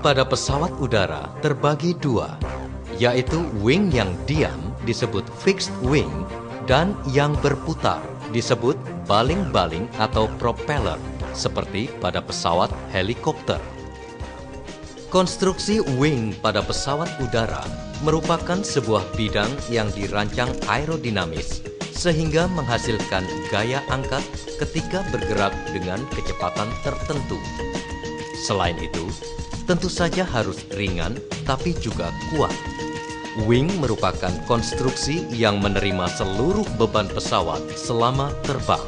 pada pesawat udara terbagi dua, yaitu wing yang diam disebut fixed wing dan yang berputar disebut baling-baling atau propeller, seperti pada pesawat helikopter. Konstruksi wing pada pesawat udara merupakan sebuah bidang yang dirancang aerodinamis sehingga menghasilkan gaya angkat ketika bergerak dengan kecepatan tertentu. Selain itu, tentu saja harus ringan tapi juga kuat. Wing merupakan konstruksi yang menerima seluruh beban pesawat selama terbang.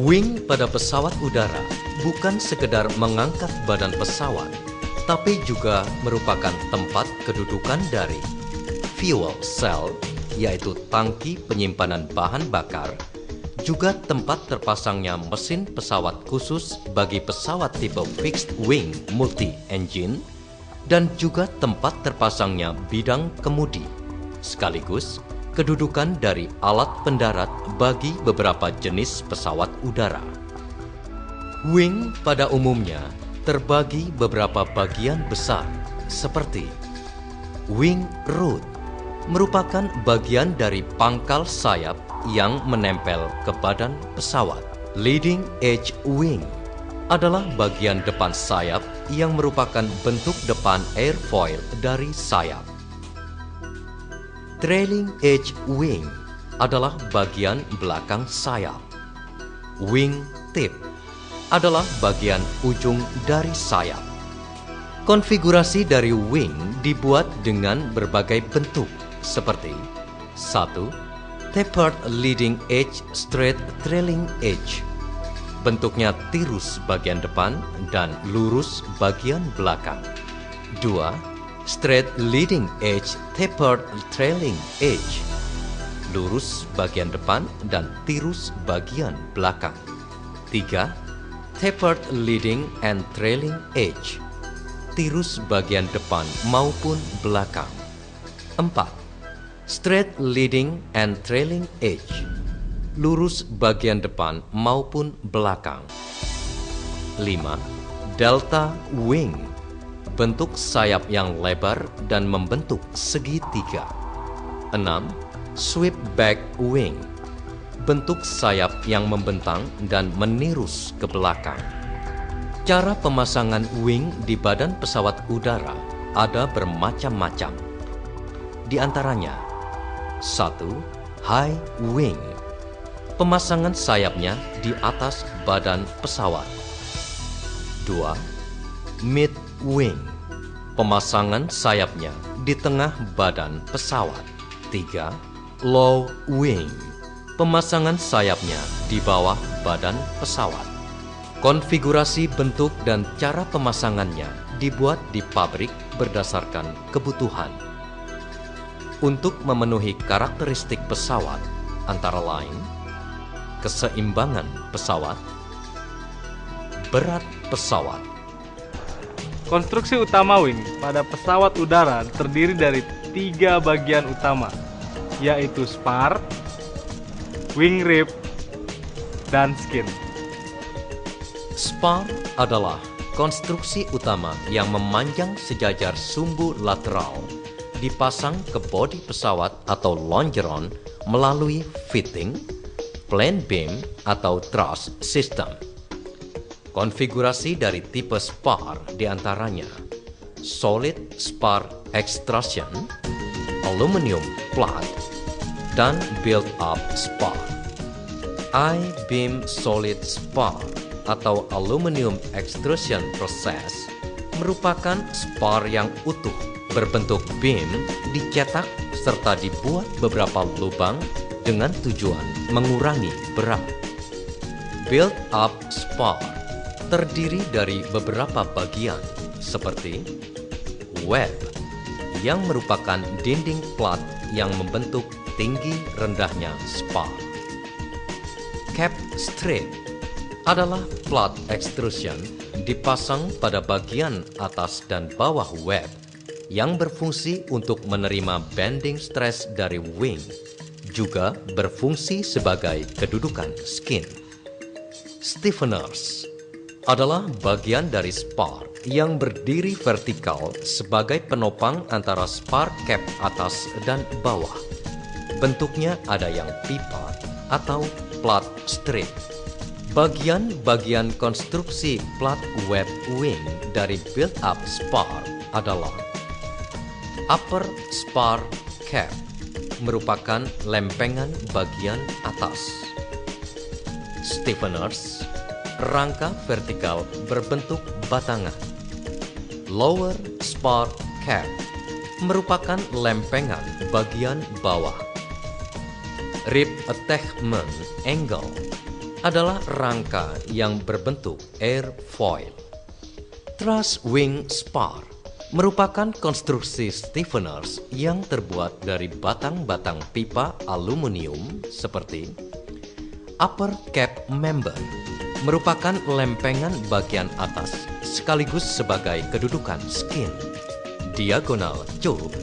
Wing pada pesawat udara bukan sekedar mengangkat badan pesawat, tapi juga merupakan tempat kedudukan dari fuel cell, yaitu tangki penyimpanan bahan bakar, juga tempat terpasangnya mesin pesawat khusus bagi pesawat tipe fixed wing multi-engine, dan juga tempat terpasangnya bidang kemudi, sekaligus kedudukan dari alat pendarat bagi beberapa jenis pesawat udara. Wing pada umumnya terbagi beberapa bagian besar, seperti wing root, merupakan bagian dari pangkal sayap yang menempel ke badan pesawat. Leading edge wing adalah bagian depan sayap yang merupakan bentuk depan airfoil dari sayap. Trailing edge wing adalah bagian belakang sayap. Wing tip adalah bagian ujung dari sayap. Konfigurasi dari wing dibuat dengan berbagai bentuk, seperti 1. Tapered leading edge straight trailing edge. Bentuknya tirus bagian depan dan lurus bagian belakang. 2. Straight leading edge tapered trailing edge. Lurus bagian depan dan tirus bagian belakang. 3. Tapered leading and trailing edge. Tirus bagian depan maupun belakang. 4. Straight leading and trailing edge. Lurus bagian depan maupun belakang. 5. Delta wing. Bentuk sayap yang lebar dan membentuk segitiga. 6. Sweep back wing. Bentuk sayap yang membentang dan menirus ke belakang. Cara pemasangan wing di badan pesawat udara ada bermacam-macam. Di antaranya, 1. High wing. Pemasangan sayapnya di atas badan pesawat. 2. Mid wing. Pemasangan sayapnya di tengah badan pesawat. 3. Low wing. Pemasangan sayapnya di bawah badan pesawat. Konfigurasi bentuk dan cara pemasangannya dibuat di pabrik berdasarkan kebutuhan. Untuk memenuhi karakteristik pesawat, antara lain keseimbangan pesawat, berat pesawat. Konstruksi utama wing pada pesawat udara terdiri dari 3 bagian utama, yaitu spar, wing rib, dan skin. Spar adalah konstruksi utama yang memanjang sejajar sumbu lateral, dipasang ke bodi pesawat atau longeron melalui fitting, plain beam, atau truss system. Konfigurasi dari tipe spar diantaranya solid spar extrusion, aluminium flat, dan build-up spar. I-beam solid spar atau aluminium extrusion process merupakan spar yang utuh berbentuk beam dicetak serta dibuat beberapa lubang dengan tujuan mengurangi berat. Build-up spar terdiri dari beberapa bagian seperti web yang merupakan dinding plat yang membentuk tinggi rendahnya spar. Cap strip adalah plat extrusion dipasang pada bagian atas dan bawah web yang berfungsi untuk menerima bending stress dari wing, juga berfungsi sebagai kedudukan skin. Stiffeners adalah bagian dari spar yang berdiri vertikal sebagai penopang antara spar cap atas dan bawah. Bentuknya ada yang pipa atau flat strip. Bagian-bagian konstruksi flat web wing dari build-up spar adalah upper spar cap, merupakan lempengan bagian atas. Stiffeners, rangka vertikal berbentuk batangan. Lower spar cap, merupakan lempengan bagian bawah. Rib attachment angle adalah rangka yang berbentuk airfoil. Truss wing spar merupakan konstruksi stiffeners yang terbuat dari batang-batang pipa aluminium seperti upper cap member, merupakan lempengan bagian atas sekaligus sebagai kedudukan skin. Diagonal tube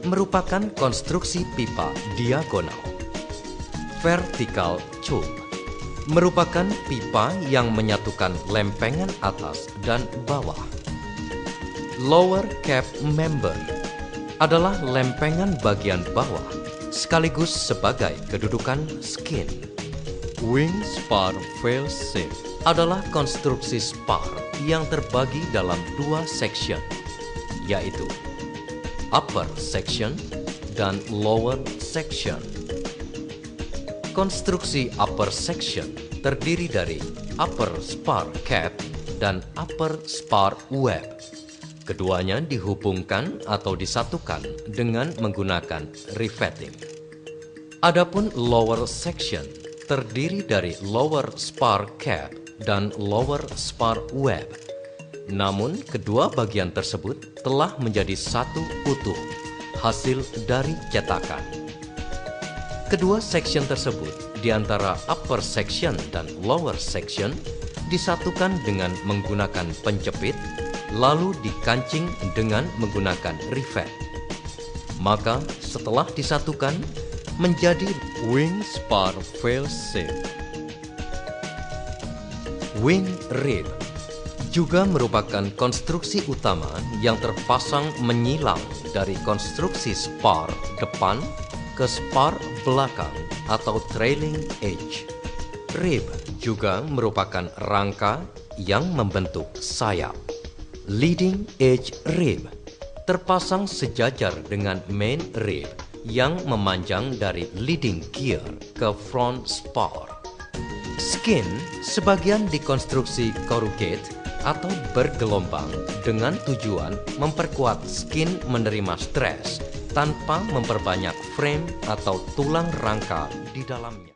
merupakan konstruksi pipa diagonal. Vertical tube merupakan pipa yang menyatukan lempengan atas dan bawah. Lower cap member adalah lempengan bagian bawah sekaligus sebagai kedudukan skin. Wing spar failsafe adalah konstruksi spar yang terbagi dalam dua section, yaitu upper section dan lower section. Konstruksi upper section terdiri dari upper spar cap dan upper spar web. Keduanya dihubungkan atau disatukan dengan menggunakan riveting. Adapun lower section terdiri dari lower spar cap dan lower spar web. Namun kedua bagian tersebut telah menjadi satu utuh, hasil dari cetakan. Kedua section tersebut di antara upper section dan lower section disatukan dengan menggunakan penjepit, lalu dikancing dengan menggunakan rivet. Maka setelah disatukan menjadi wing spar failsafe. Wing rib juga merupakan konstruksi utama yang terpasang menyilang dari konstruksi spar depan ke spar belakang atau trailing edge. Rib juga merupakan rangka yang membentuk sayap. Leading edge rib terpasang sejajar dengan main rib yang memanjang dari leading gear ke front spar. Skin sebagian dikonstruksi corrugate atau bergelombang dengan tujuan memperkuat skin menerima stres tanpa memperbanyak frame atau tulang rangka di dalamnya.